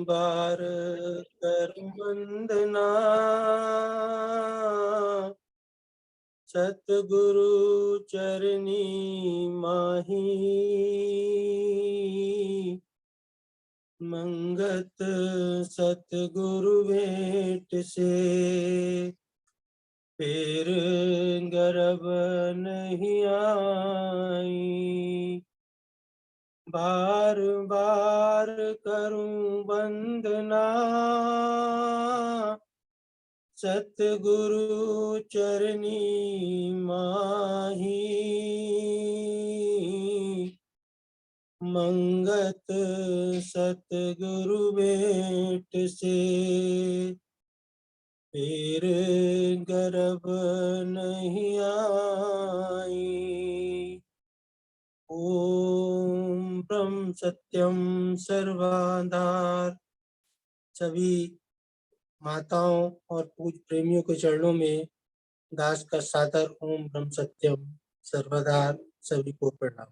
बार कर वंदना सतगुरु चरनी माही। मंगत सतगुरु भेंट से फिर गर्भ नहीं आई। बार बार करूं वंदना सतगुरु चरनी माही। मंगत सतगुरु भेंट से फिर गर्भ नहीं आई। ओम ब्रह्म सत्यम सर्वाधार। सभी माताओं और पूज प्रेमियों के चरणों में दास का सादर ओम ब्रह्म सत्यम सर्वधार। सभी को प्रणाम।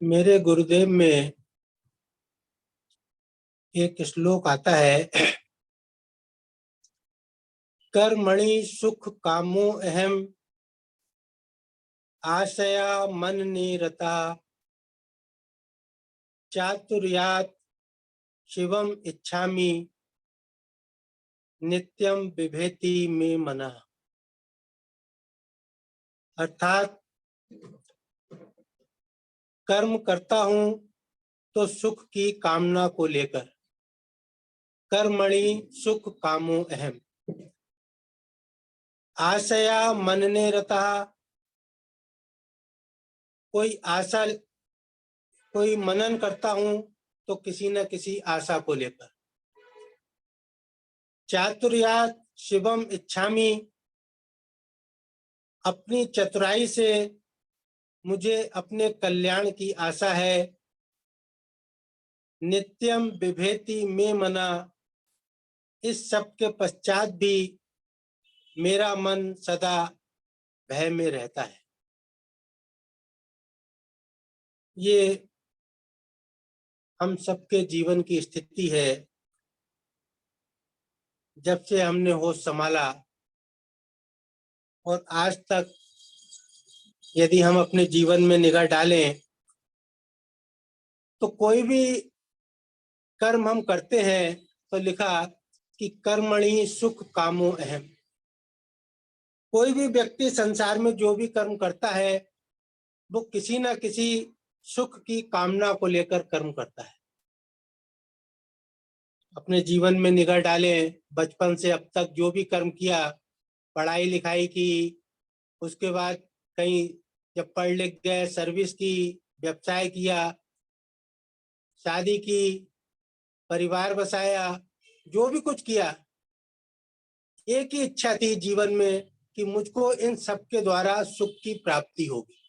मेरे गुरुदेव में एक श्लोक आता है, कर्मणि सुख कामो अहम आशया मन निरता चातुर्यात् शिवम इच्छामि नित्यम बिभेति मे मना। अर्थात कर्म करता हूं तो सुख की कामना को लेकर। कर्मणि सुख कामो अहम आशया मनने रता। कोई आशा, कोई मनन करता हूं तो किसी न किसी आशा को लेकर। चातुर्यात् शिवम इच्छामि, अपनी चतुराई से मुझे अपने कल्याण की आशा है। नित्यम बिभेति में मना, इस सब के पश्चात भी मेरा मन सदा भय में रहता है। ये हम सबके जीवन की स्थिति है। जब से हमने होश संभाला और आज तक यदि हम अपने जीवन में निगाह डालें तो कोई भी कर्म हम करते हैं तो लिखा कि कर्मणि सुख कामो अहम। कोई भी व्यक्ति संसार में जो भी कर्म करता है वो किसी न किसी सुख की कामना को लेकर कर्म करता है। अपने जीवन में निगाह डालें, बचपन से अब तक जो भी कर्म किया, पढ़ाई लिखाई की, उसके बाद कहीं जब पढ़ लिख गए सर्विस की, व्यवसाय किया, शादी की, परिवार बसाया, जो भी कुछ किया, एक ही इच्छा थी जीवन में कि मुझको इन सब के द्वारा सुख की प्राप्ति होगी।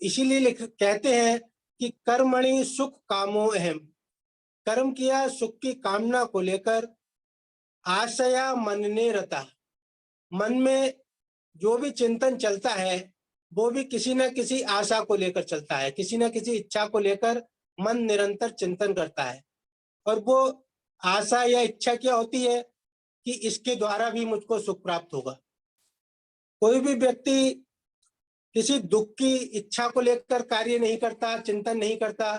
इसीलिए कहते हैं कि कर्मणि सुख कामो अहम। कर्म किया सुख की कामना को लेकर, आशया मनने रता। मन में जो भी चिंतन चलता है वो भी किसी न किसी आशा को लेकर चलता है, किसी न किसी इच्छा को लेकर मन निरंतर चिंतन करता है। और वो आशा या इच्छा क्या होती है कि इसके द्वारा भी मुझको सुख प्राप्त होगा। कोई भी व्यक्ति किसी दुख की इच्छा को लेकर कार्य नहीं करता, चिंतन नहीं करता।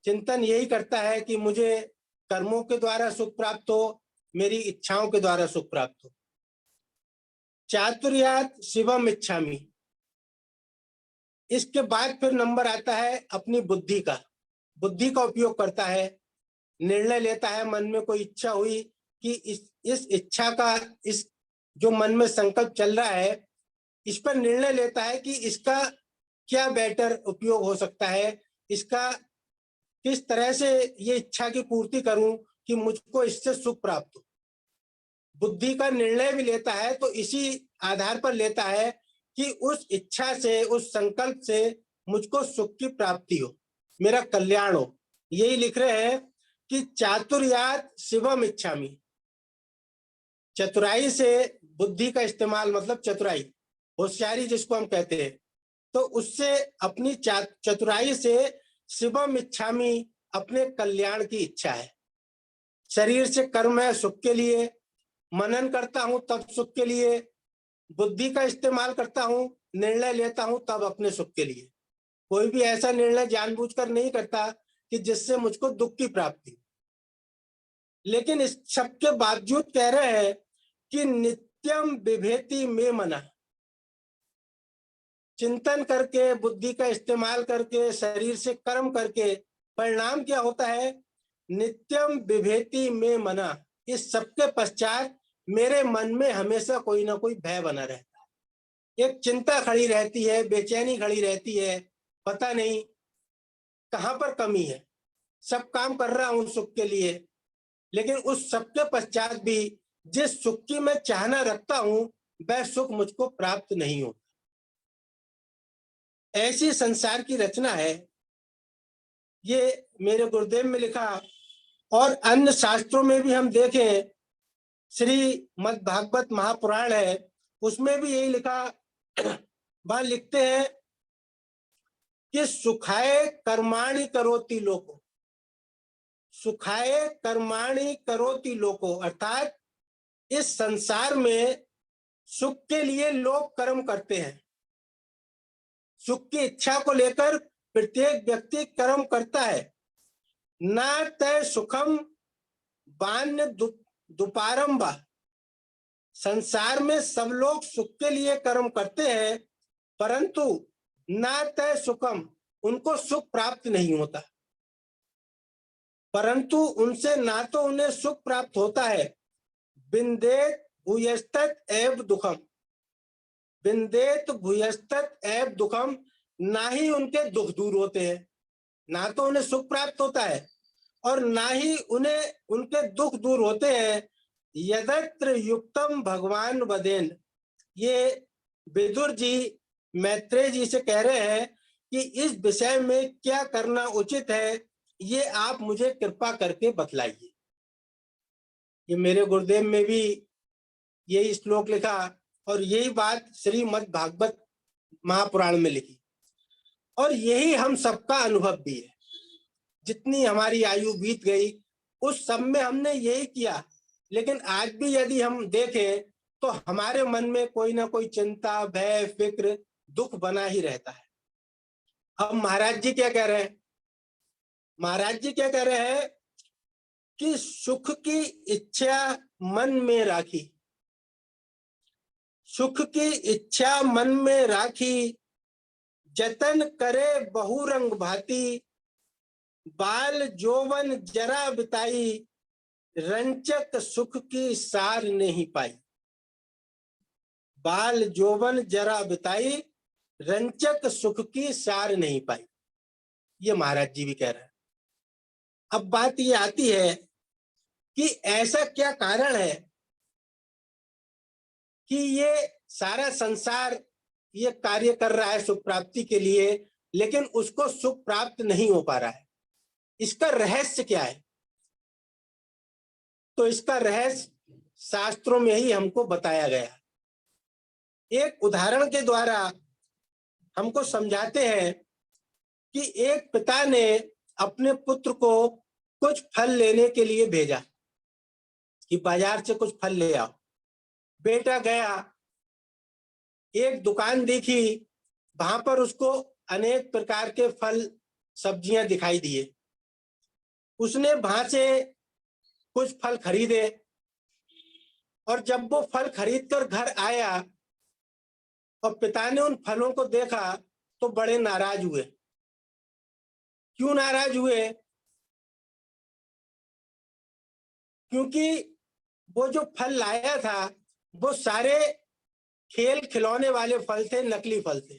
चिंतन यही करता है कि मुझे कर्मों के द्वारा सुख प्राप्त हो, मेरी इच्छाओं के द्वारा सुख प्राप्त हो। चातुर्यात् शिवम इच्छामि, इसके बाद फिर नंबर आता है अपनी बुद्धि का। बुद्धि का उपयोग करता है, निर्णय लेता है। मन में कोई इच्छा हुई कि इस इच्छा का, इस जो मन में संकल्प चल रहा है, इस पर निर्णय लेता है कि इसका क्या बेटर उपयोग हो सकता है, इसका किस तरह से ये इच्छा की पूर्ति करूं कि मुझको इससे सुख प्राप्त हो। बुद्धि का निर्णय भी लेता है तो इसी आधार पर लेता है कि उस इच्छा से, उस संकल्प से मुझको सुख की प्राप्ति हो, मेरा कल्याण हो। यही लिख रहे हैं कि चातुर्यात शिवम इच्छामि, चतुराई से बुद्धि का इस्तेमाल मतलब चतुराई, होशियारी जिसको हम कहते हैं, तो उससे अपनी चतुराई से शिवम इच्छामि, अपने कल्याण की इच्छा है। शरीर से कर्म है सुख के लिए, मनन करता हूं तब सुख के लिए, बुद्धि का इस्तेमाल करता हूं, निर्णय लेता हूं तब अपने सुख के लिए। कोई भी ऐसा निर्णय जानबूझकर नहीं करता कि जिससे मुझको दुख की प्राप्ति। लेकिन इस सब के बावजूद कह रहे हैं कि नित्यम विभेति में मना, चिंतन करके, बुद्धि का इस्तेमाल करके, शरीर से कर्म करके परिणाम क्या होता है? नित्यम विभेति में मना, इस सबके पश्चात मेरे मन में हमेशा कोई ना कोई भय बना रहता है, एक चिंता खड़ी रहती है, बेचैनी खड़ी रहती है, पता नहीं कहां पर कमी है। सब काम कर रहा हूं सुख के लिए, लेकिन उस सब के पश्चात भी जिस सुख की मैं चाहना रखता हूं वह सुख मुझको प्राप्त नहीं होता। ऐसी संसार की रचना है, ये मेरे गुरुदेव में लिखा। और अन्य शास्त्रों में भी हम देखें, श्रीमद् भागवत महापुराण है, उसमें भी यही लिखा। वहां लिखते हैं कि सुखाय कर्माणि करोति लोको, सुखाय कर्माणि करोति लोको, अर्थात इस संसार में सुख के लिए लोग कर्म करते हैं। सुख की इच्छा को लेकर प्रत्येक व्यक्ति कर्म करता है। न तय सुखम बान्य दुपारंबा, संसार में सब लोग सुख के लिए कर्म करते हैं, परंतु न तय सुखम, उनको सुख प्राप्त नहीं होता। परंतु उनसे ना तो उन्हें सुख प्राप्त होता है, बिंदेत भूयस्तत एव दुखम, बिंदेत भूयस्तत एव दुखम, ना ही उनके दुख दूर होते हैं। ना तो उन्हें सुख प्राप्त होता है और ना ही उन्हें उनके दुख दूर होते हैं। यदत्र युक्तम भगवान वदेन, ये विदुर जी मैत्रेय जी से कह रहे हैं कि इस विषय में क्या करना उचित है, ये आप मुझे कृपा करके बतलाइए। ये मेरे गुरुदेव में भी यही श्लोक लिखा और यही बात श्रीमद् भागवत महापुराण में लिखी, और यही हम सबका अनुभव भी है। जितनी हमारी आयु बीत गई उस सब में हमने यही किया, लेकिन आज भी यदि हम देखें तो हमारे मन में कोई ना कोई चिंता, भय, फिक्र, दुख बना ही रहता है। अब महाराज जी क्या कह रहे हैं? महाराज जी क्या कह रहे हैं कि सुख की इच्छा मन में राखी, सुख की इच्छा मन में राखी, जतन करे बहुरंग भांति, बाल जोवन जरा बिताई, रंचक सुख की सार नहीं पाई। बाल जोवन जरा बिताई, रंचक सुख की सार नहीं पाई, ये महाराज जी भी कह रहे हैं। अब बात ये आती है कि ऐसा क्या कारण है कि ये सारा संसार ये कार्य कर रहा है सुख प्राप्ति के लिए, लेकिन उसको सुख प्राप्त नहीं हो पा रहा है? इसका रहस्य क्या है? तो इसका रहस्य शास्त्रों में ही हमको बताया गया। एक उदाहरण के द्वारा हमको समझाते हैं कि एक पिता ने अपने पुत्र को कुछ फल लेने के लिए भेजा कि बाजार से कुछ फल ले आओ। बेटा गया, एक दुकान देखी, वहां पर उसको अनेक प्रकार के फल सब्जियां दिखाई दिए। उसने वहां से कुछ फल खरीदे और जब वो फल खरीदकर घर आया और पिता ने उन फलों को देखा तो बड़े नाराज हुए। क्यों नाराज हुए? क्योंकि वो जो फल लाया था वो सारे खेल खिलौने वाले फल थे, नकली फल थे।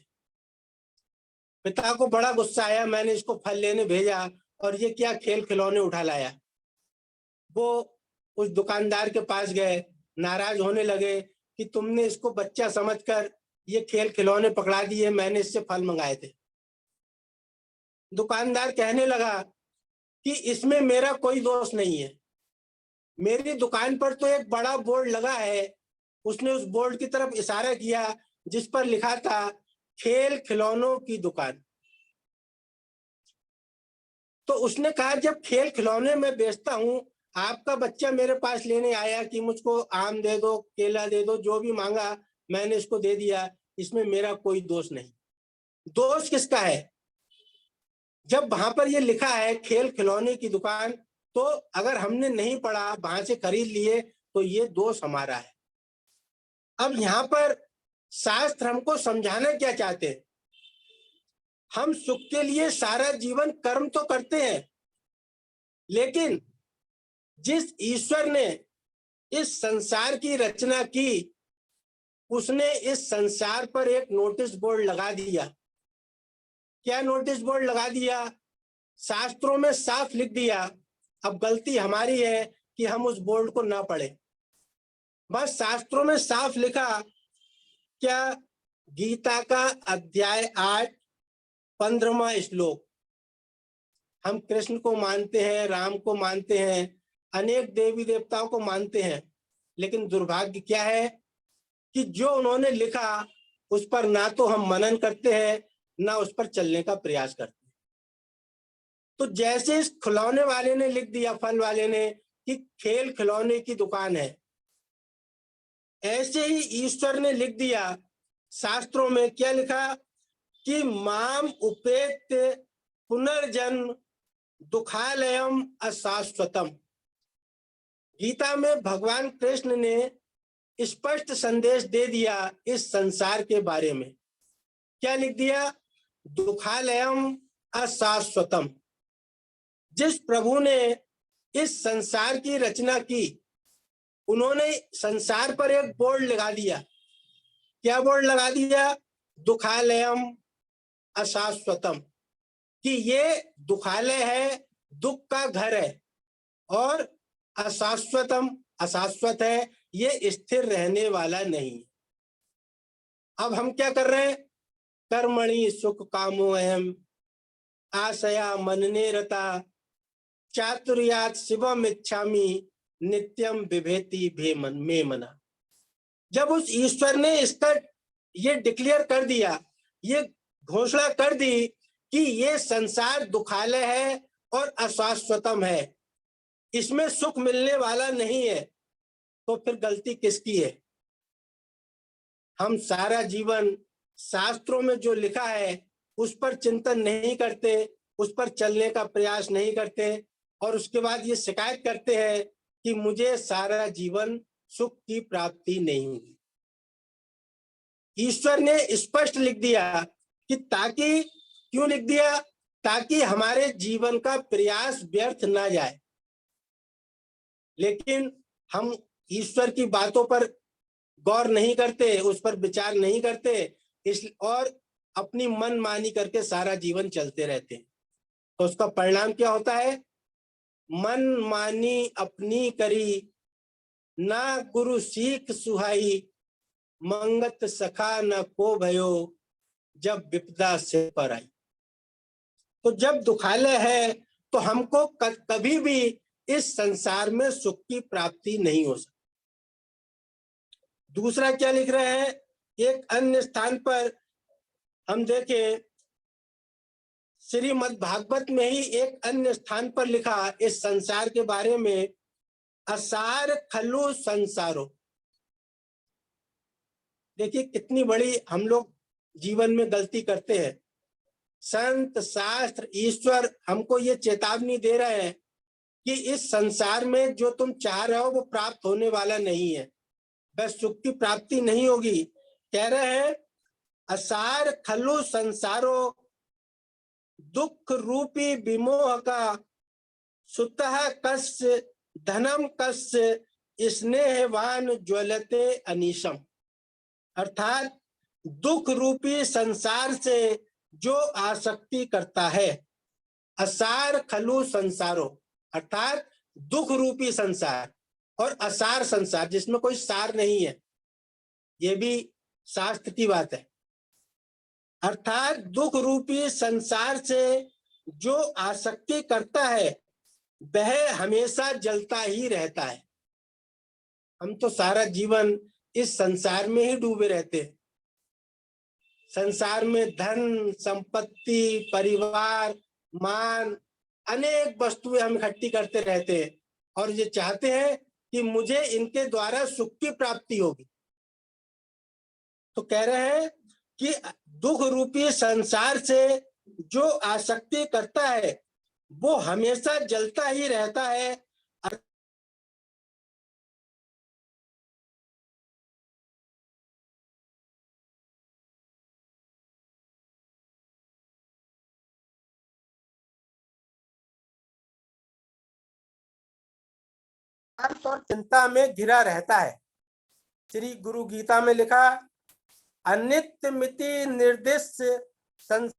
पिता को बड़ा गुस्सा आया, मैंने इसको फल लेने भेजा और ये क्या खेल खिलौने उठा लाया। वो उस दुकानदार के पास गए, नाराज होने लगे कि तुमने इसको बच्चा समझकर ये खेल खिलौने पकड़ा दिए, मैंने इससे फल मंगाए थे। दुकानदार कहने लगा कि इसमें मेरा कोई दोष नहीं है। मेरी दुकान पर तो एक बड़ा बोर्ड लगा है। उसने उस बोर्ड की तरफ इशारा किया जिस पर लिखा था खेल खिलौनों की दुकान। तो उसने कहा जब खेल खिलौने में बेचता हूं, आपका बच्चा मेरे पास लेने आया कि मुझको आम दे दो, केला दे दो, जो भी मांगा मैंने इसको दे दिया, इसमें मेरा कोई दोष नहीं। दोष किसका है? जब वहां पर ये लिखा है खेल खिलौने की दुकान, तो अगर हमने नहीं पढ़ा, वहां से खरीद लिए, तो ये दोष हमारा है। अब यहाँ पर शास्त्र हमको समझाना क्या चाहते हैं? हम सुख के लिए सारा जीवन कर्म तो करते हैं, लेकिन जिस ईश्वर ने इस संसार की रचना की, उसने इस संसार पर एक नोटिस बोर्ड लगा दिया। क्या नोटिस बोर्ड लगा दिया? शास्त्रों में साफ लिख दिया। अब गलती हमारी है कि हम उस बोर्ड को ना पढ़े। बस शास्त्रों में साफ लिखा क्या? गीता का अध्याय 8 15वां श्लोक। हम कृष्ण को मानते हैं, राम को मानते हैं, अनेक देवी देवताओं को मानते हैं, लेकिन दुर्भाग्य क्या है कि जो उन्होंने लिखा उस पर ना तो हम मनन करते हैं, ना उस पर चलने का प्रयास करते हैं। तो जैसे इस खिलौने वाले ने लिख दिया, फल वाले ने, कि खेल खिलौने की दुकान है, ऐसे ही ईश्वर ने लिख दिया शास्त्रों में। क्या लिखा? कि माम उपेत पुनर्जन्म दुखालयम अशाश्वतम। गीता में भगवान कृष्ण ने स्पष्ट संदेश दे दिया इस संसार के बारे में। क्या लिख दिया? दुखालयम अशाश्वतम। जिस प्रभु ने इस संसार की रचना की, उन्होंने संसार पर एक बोर्ड लगा दिया। क्या बोर्ड लगा दिया? दुखालयम अशाश्वतम, कि ये दुखालय है, दुख का घर है, और अशाश्वतम, अशाश्वत है, ये स्थिर रहने वाला नहीं। अब हम क्या कर रहे हैं? कर्मणि सुख कामो अहम आशया मनने रता चातुर्यात शिवम इच्छामि नित्यम विभेति भेमन में मना। जब उस ईश्वर ने इसका ये डिक्लेयर कर दिया, ये घोषणा कर दी कि ये संसार दुखालय है और अशाश्वतम है, इसमें सुख मिलने वाला नहीं है, तो फिर गलती किसकी है? हम सारा जीवन शास्त्रों में जो लिखा है उस पर चिंतन नहीं करते, उस पर चलने का प्रयास नहीं करते, और उसके बाद ये शिकायत करते हैं कि मुझे सारा जीवन सुख की प्राप्ति नहीं हुई। ईश्वर ने स्पष्ट लिख दिया कि ताकि, क्यों लिख दिया? ताकि हमारे जीवन का प्रयास व्यर्थ ना जाए। लेकिन हम ईश्वर की बातों पर गौर नहीं करते, उस पर विचार नहीं करते, और अपनी मन मानी करके सारा जीवन चलते रहते हैं। तो उसका परिणाम क्या होता है? मन मानी अपनी करी, ना गुरु सीख सुहाई, मंगत सखा न को भयो, जब विपदा से पर आई। तो जब दुखालय है तो हमको कभी भी इस संसार में सुख की प्राप्ति नहीं हो सकती। दूसरा क्या लिख रहे हैं? एक अन्य स्थान पर हम देखें, श्रीमद् भागवत में ही एक अन्य स्थान पर लिखा इस संसार के बारे में, असार खलु संसारो। देखिए कितनी बड़ी हम लोग जीवन में गलती करते हैं। संत, शास्त्र, ईश्वर हमको ये चेतावनी दे रहे हैं कि इस संसार में जो तुम चाह रहे हो वो प्राप्त होने वाला नहीं है, बस सुख की प्राप्ति नहीं होगी। कह रहे हैं असार खलु संसारो दुख रूपी विमोह का, सुतः कस्य धनम कस्य स्नेहवान ज्वलते अनीशम। अर्थात दुख रूपी संसार से जो आसक्ति करता है, असार खलु संसारो, अर्थात दुख रूपी संसार और असार संसार जिसमें कोई सार नहीं है, ये भी शास्त्र की बात है। अर्थात दुख रूपी संसार से जो आसक्ति करता है, वह हमेशा जलता ही रहता है। हम तो सारा जीवन इस संसार में ही डूबे रहते हैं। संसार में धन, संपत्ति, परिवार, मान, अनेक वस्तुएं हम इकट्ठी करते रहते हैं और ये चाहते हैं कि मुझे इनके द्वारा सुख की प्राप्ति होगी। तो कह रहे हैं कि दुख रूपी संसार से जो आसक्ति करता है वो हमेशा जलता ही रहता है। और चिंता में घिरा रहता है। श्री गुरु गीता में लिखा, अनित्य मिति निर्दिष्ट संसार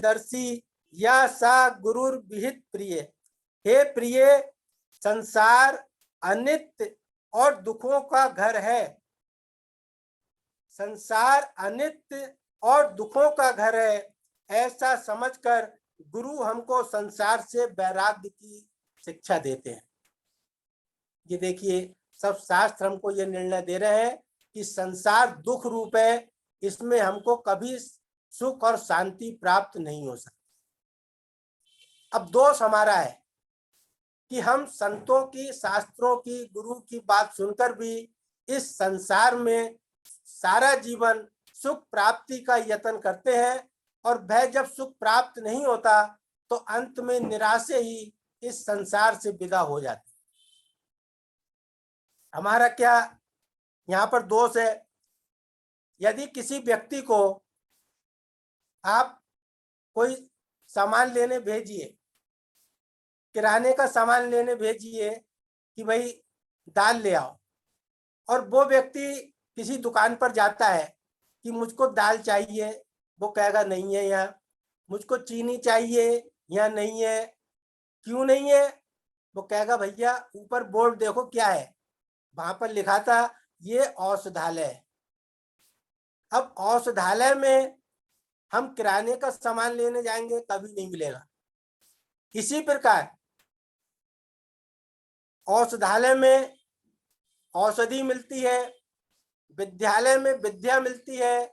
दर्शी या सा गुरुर विहित प्रिय। हे प्रिय, संसार अनित्य और दुखों का घर है। संसार अनित्य और दुखों का घर है, ऐसा समझकर गुरु हमको संसार से वैराग्य की शिक्षा देते हैं। ये देखिए, सब शास्त्र हमको ये निर्णय दे रहे हैं कि संसार दुख रूप है, इसमें हमको कभी सुख और शांति प्राप्त नहीं हो सकती। अब दोष हमारा है कि हम संतों की, शास्त्रों की, गुरु की बात सुनकर भी इस संसार में सारा जीवन सुख प्राप्ति का यत्न करते हैं और वह जब सुख प्राप्त नहीं होता तो अंत में निराश ही इस संसार से विदा हो जाते। हमारा क्या यहाँ पर दोष है? यदि किसी व्यक्ति को आप कोई सामान लेने भेजिए, किराने का सामान लेने भेजिए कि भाई दाल ले आओ, और वो व्यक्ति किसी दुकान पर जाता है कि मुझको दाल चाहिए, वो कहेगा नहीं है यहाँ। मुझको चीनी चाहिए, यहाँ नहीं है। क्यों नहीं है? वो कहेगा भैया ऊपर बोर्ड देखो क्या है, वहां पर लिखा था ये औषधालय है। अब औषधालय में हम किराने का सामान लेने जाएंगे, कभी नहीं मिलेगा। इसी प्रकार औषधालय में औषधि मिलती है, विद्यालय में विद्या मिलती है,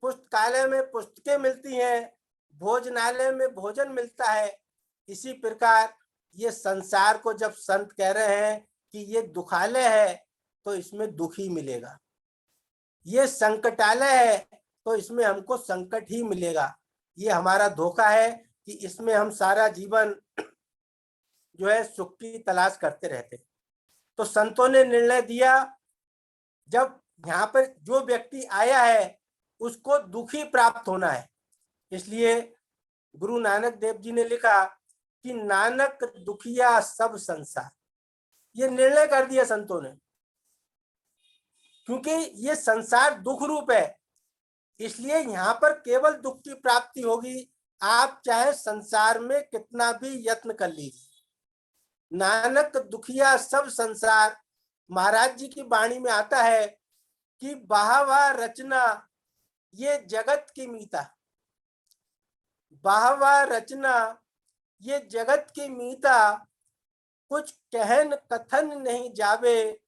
पुस्तकालय में पुस्तकें मिलती हैं, भोजनालय में भोजन मिलता है। इसी प्रकार ये संसार को जब संत कह रहे हैं कि ये दुखालय है तो इसमें दुख ही मिलेगा, ये संकटालय है तो इसमें हमको संकट ही मिलेगा। ये हमारा धोखा है कि इसमें हम सारा जीवन जो है सुख की तलाश करते रहते। तो संतों ने निर्णय दिया, जब यहाँ पर जो व्यक्ति आया है उसको दुखी प्राप्त होना है। इसलिए गुरु नानक देव जी ने लिखा कि नानक दुखिया सब संसार। ये निर्णय कर दिया संतों ने, क्योंकि ये संसार दुख रूप है, इसलिए यहाँ पर केवल दुख की प्राप्ति होगी। आप चाहे संसार में कितना भी यत्न कर लीजिए। नानक दुखिया सब संसार, महाराज जी की वाणी में आता है कि बाहवा रचना ये जगत की मीता, बाहवा रचना ये जगत की मीता, कुछ कहन कथन नहीं जावे,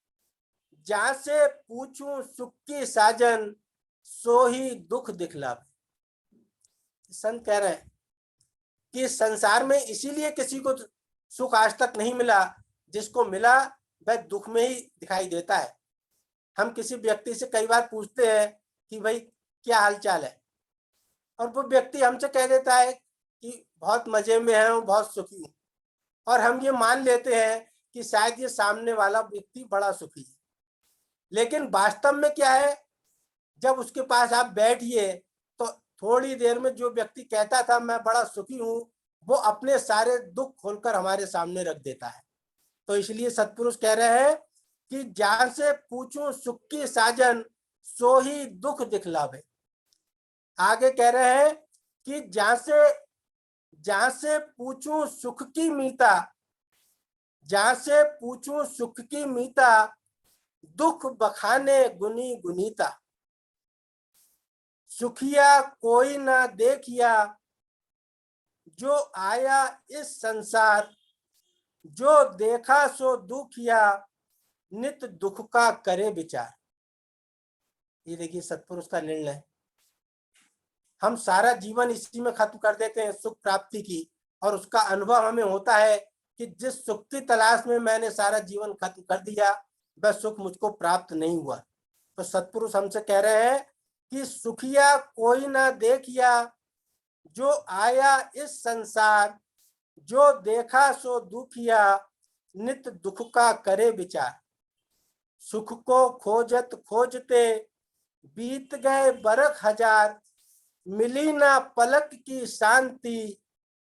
जहां से पूछूं सुख की साजन, सो ही दुख दिखलावे। संत कह रहे हैं कि संसार में इसीलिए किसी को सुख आज तक नहीं मिला, जिसको मिला वह दुख में ही दिखाई देता है। हम किसी व्यक्ति से कई बार पूछते हैं कि भाई क्या हालचाल है, और वो व्यक्ति हमसे कह देता है कि बहुत मजे में है, बहुत सुखी हूँ, और हम ये मान लेते हैं कि शायद ये सामने वाला व्यक्ति बड़ा सुखी है। लेकिन वास्तव में क्या है, जब उसके पास आप बैठिए तो थोड़ी देर में जो व्यक्ति कहता था मैं बड़ा सुखी हूँ, वो अपने सारे दुख खोलकर हमारे सामने रख देता है। तो इसलिए सत्पुरुष कह रहे हैं कि जहां से पूछूं सुख की साजन, सो ही दुख दिखलावे। आगे कह रहे हैं कि जहां से पूछूं सुख की मीता, जहां से पूछूं सुख की मीता, दुख बखाने गुनी गुनीता। सुखिया कोई ना देखिया, जो आया इस संसार, जो देखा सो दुखिया, नित दुख का करे विचार। ये देखिए सत्पुरुष का निर्णय। हम सारा जीवन इसी में खत्म कर देते हैं सुख प्राप्ति की, और उसका अनुभव हमें होता है कि जिस सुख की तलाश में मैंने सारा जीवन खत्म कर दिया, वह सुख मुझको प्राप्त नहीं हुआ। तो सत्पुरुष हमसे कह रहे हैं कि सुखिया कोई ना देखिया, जो आया इस संसार, जो देखा सो दुखिया, नित दुख का करे विचार। सुख को खोजत खोजते बीत गए बरख हजार, मिली ना पलक की शांति,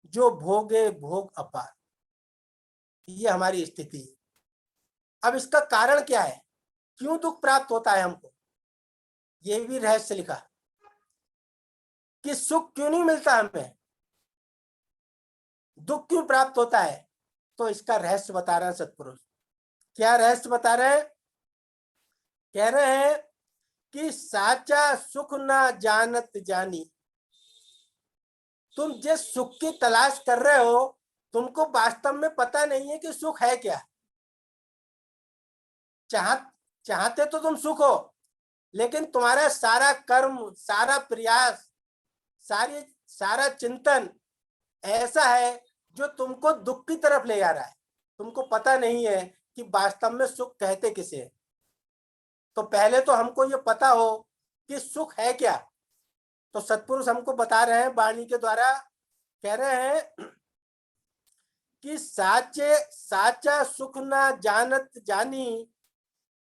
जो भोगे भोग अपार। ये हमारी स्थिति है। अब इसका कारण क्या है, क्यों दुख प्राप्त होता है हमको, ये भी रहस्य लिखा कि सुख क्यों नहीं मिलता हमें, दुख क्यों प्राप्त होता है। तो इसका रहस्य बता रहे हैं सत्पुरुष। क्या रहस्य बता रहे हैं, कह रहे हैं कि साचा सुख ना जानत जानी। तुम जिस सुख की तलाश कर रहे हो, तुमको वास्तव में पता नहीं है कि सुख है क्या। चाहते तो तुम सुख हो, लेकिन तुम्हारा सारा कर्म, सारा प्रयास, सारा चिंतन ऐसा है जो तुमको दुख की तरफ ले जा रहा है। तुमको पता नहीं है कि वास्तव में सुख कहते किसे। तो पहले तो हमको ये पता हो कि सुख है क्या। तो सत्पुरुष हमको बता रहे हैं वाणी के द्वारा, कह रहे हैं कि साचा सुख ना जानत जानी,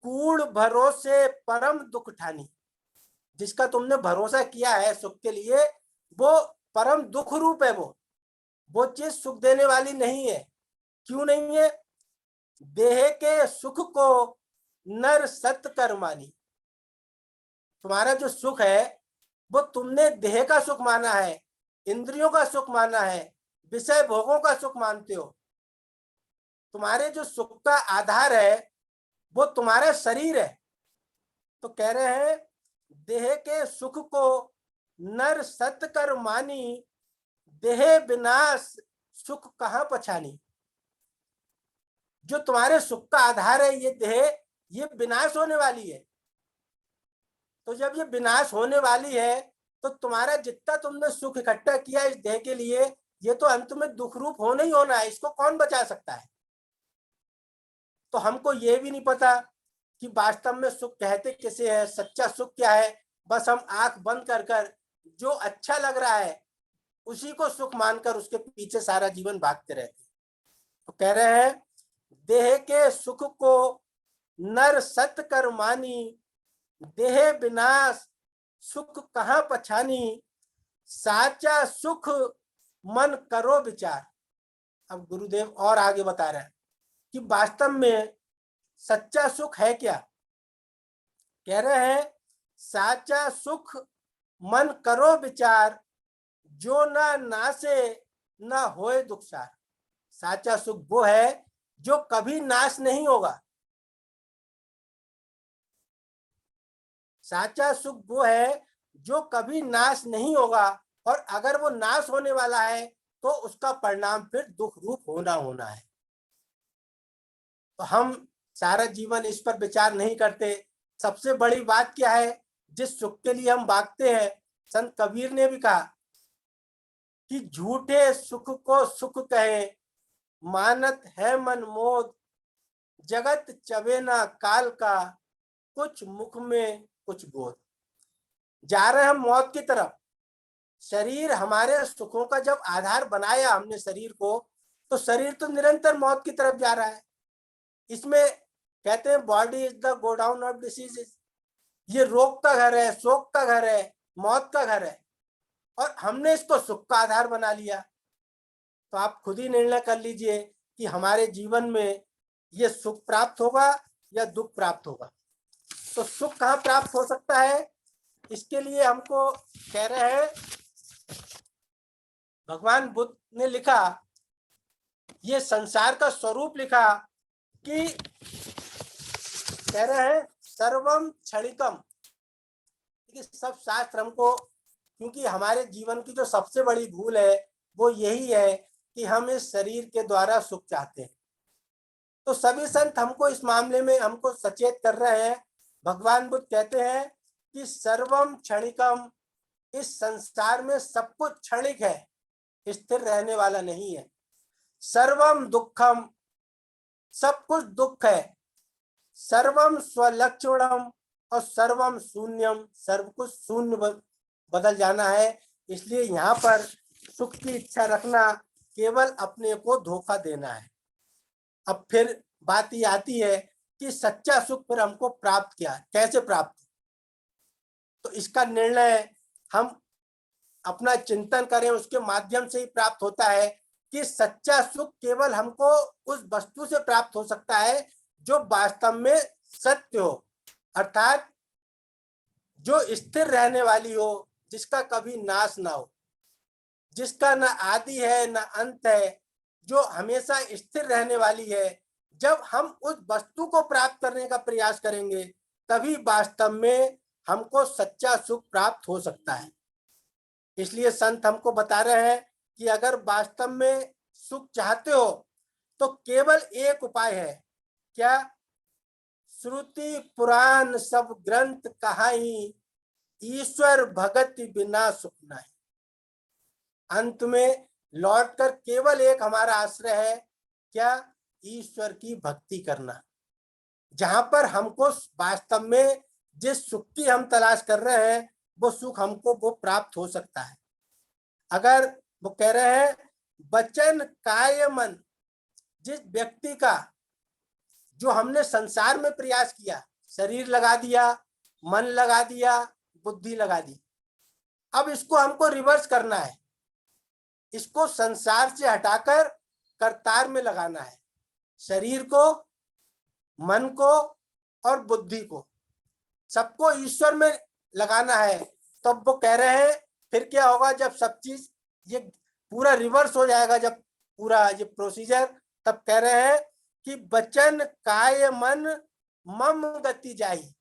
कूड़ भरोसे परम दुख ठानी। जिसका तुमने भरोसा किया है सुख के लिए, वो परम दुख रूप है। वो चीज सुख देने वाली नहीं है। क्यों नहीं है, देह के सुख को नर सत कर मानी। तुम्हारा जो सुख है वो तुमने देह का सुख माना है, इंद्रियों का सुख माना है, विषय भोगों का सुख मानते हो। तुम्हारे जो सुख का आधार है वो तुम्हारा शरीर है। तो कह रहे हैं देह के सुख को नर सत कर मानी, देह विनाश सुख कहां पछानी। जो तुम्हारे सुख का आधार है ये देह, ये विनाश होने वाली है। तो जब ये विनाश होने वाली है तो तुम्हारा जितना तुमने सुख इकट्ठा किया इस देह के लिए, ये तो अंत में दुख रूप होना ही होना है। इसको कौन बचा सकता है। तो हमको ये भी नहीं पता कि वास्तव में सुख कहते किसे है, सच्चा सुख क्या है। बस हम आंख बंद कर कर जो अच्छा लग रहा है उसी को सुख मानकर उसके पीछे सारा जीवन भागते रहते। तो कह रहे हैं देह के सुख को नर सत कर मानी, देह विनाश सुख कहां पछानी, साचा सुख मन करो विचार। अब गुरुदेव और आगे बता रहे हैं कि वास्तव में सच्चा सुख है क्या। कह रहे हैं साचा सुख मन करो विचार, जो ना नासे ना होए दुखसार। साचा सुख वो है जो कभी नाश नहीं होगा। साचा सुख वो है जो कभी नाश नहीं होगा, और अगर वो नाश होने वाला है तो उसका परिणाम फिर दुख रूप होना होना है। तो हम सारा जीवन इस पर विचार नहीं करते। सबसे बड़ी बात क्या है, जिस सुख के लिए हम भागते हैं, संत कबीर ने भी कहा कि झूठे सुख को सुख कहे, मानत है मन मोद, जगत चवेना काल का, कुछ मुख में कुछ गोद। जा रहे हम मौत की तरफ। शरीर हमारे सुखों का जब आधार बनाया हमने शरीर को, तो शरीर तो निरंतर मौत की तरफ जा रहा है। इसमें कहते हैं body is the godown of diseases. ये रोग का घर है, शोक का घर है, मौत का घर है, और हमने इसको सुख का आधार बना लिया। तो आप खुद ही निर्णय कर लीजिए कि हमारे जीवन में ये सुख प्राप्त होगा या दुख प्राप्त होगा। तो सुख कहाँ प्राप्त हो सकता है, इसके लिए हमको कह रहे हैं भगवान बुद्ध ने लिखा ये संसार का स्वरूप लिखा कि कह रहे हैं सर्वम क्षणिकम, सब शास्त्र हमको, क्योंकि हमारे जीवन की जो सबसे बड़ी भूल है वो यही है कि हम इस शरीर के द्वारा सुख चाहते हैं। तो सभी संत हमको इस मामले में हमको सचेत कर रहे हैं। भगवान बुद्ध कहते हैं कि सर्वम क्षणिकम, इस संसार में सब कुछ क्षणिक है, स्थिर रहने वाला नहीं है। सर्वम दुखम, सब कुछ दुख है। सर्वम स्वलक्षणम, और सर्वम शून्यम, सर्व कुछ शून्य बदल जाना है। इसलिए यहाँ पर सुख की इच्छा रखना केवल अपने को धोखा देना है। अब फिर बात ये आती है कि सच्चा सुख फिर हमको प्राप्त क्या, कैसे प्राप्त, तो इसका निर्णय हम अपना चिंतन करें, उसके माध्यम से ही प्राप्त होता है कि सच्चा सुख केवल हमको उस वस्तु से प्राप्त हो सकता है जो वास्तव में सत्य हो, अर्थात जो स्थिर रहने वाली हो, जिसका कभी नाश ना हो, जिसका न आदि है न अंत है, जो हमेशा स्थिर रहने वाली है। जब हम उस वस्तु को प्राप्त करने का प्रयास करेंगे तभी वास्तव में हमको सच्चा सुख प्राप्त हो सकता है। इसलिए संत हमको बता रहे हैं कि अगर वास्तव में सुख चाहते हो तो केवल एक उपाय है। क्या? श्रुति पुराण सब ग्रंथ कहाई, ईश्वर भगत बिना सुख नहीं। अंत में लौटकर केवल एक हमारा आश्रय है, क्या? ईश्वर की भक्ति करना, जहां पर हमको वास्तव में जिस सुख की हम तलाश कर रहे हैं वो सुख हमको वो प्राप्त हो सकता है। अगर वो कह रहे हैं वचन काय मन, जिस व्यक्ति का जो हमने संसार में प्रयास किया, शरीर लगा दिया, मन लगा दिया, बुद्धि लगा दी, अब इसको हमको रिवर्स करना है। इसको संसार से हटाकर करतार में लगाना है, शरीर को, मन को और बुद्धि को, सबको ईश्वर में लगाना है। तब तो वो कह रहे हैं फिर क्या होगा, जब सब चीज ये पूरा रिवर्स हो जाएगा, जब पूरा ये प्रोसीजर, तब कह रहे हैं कि वचन काय मन मम गति जाई,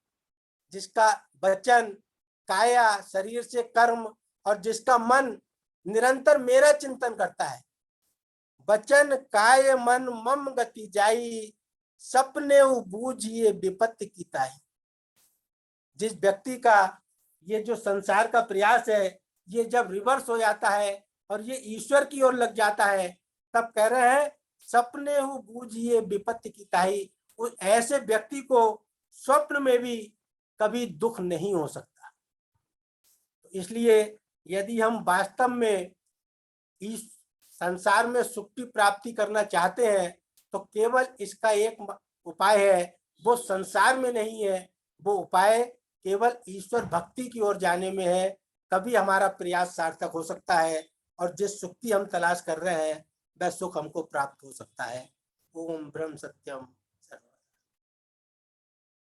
जिसका वचन काया शरीर से कर्म और जिसका मन निरंतर मेरा चिंतन करता है, वचन काय मन मम गति जाई, सपने बूझिए विपत्ति की ताई। जिस व्यक्ति का ये जो संसार का प्रयास है ये जब रिवर्स हो जाता है और ये ईश्वर की ओर लग जाता है, तब कह रहे हैं सपने बूझिए विपत्ति की ताई। उस ऐसे व्यक्ति को स्वप्न में भी कभी दुख नहीं हो सकता। इसलिए यदि हम वास्तव में इस संसार में सुख की प्राप्ति करना चाहते हैं तो केवल इसका एक उपाय है, वो संसार में नहीं है, वो उपाय केवल ईश्वर भक्ति की ओर जाने में है। तभी हमारा प्रयास सार्थक हो सकता है और जिस सुख की हम तलाश कर रहे हैं वह सुख हमको प्राप्त हो सकता है। ओम ब्रह्म सत्यम।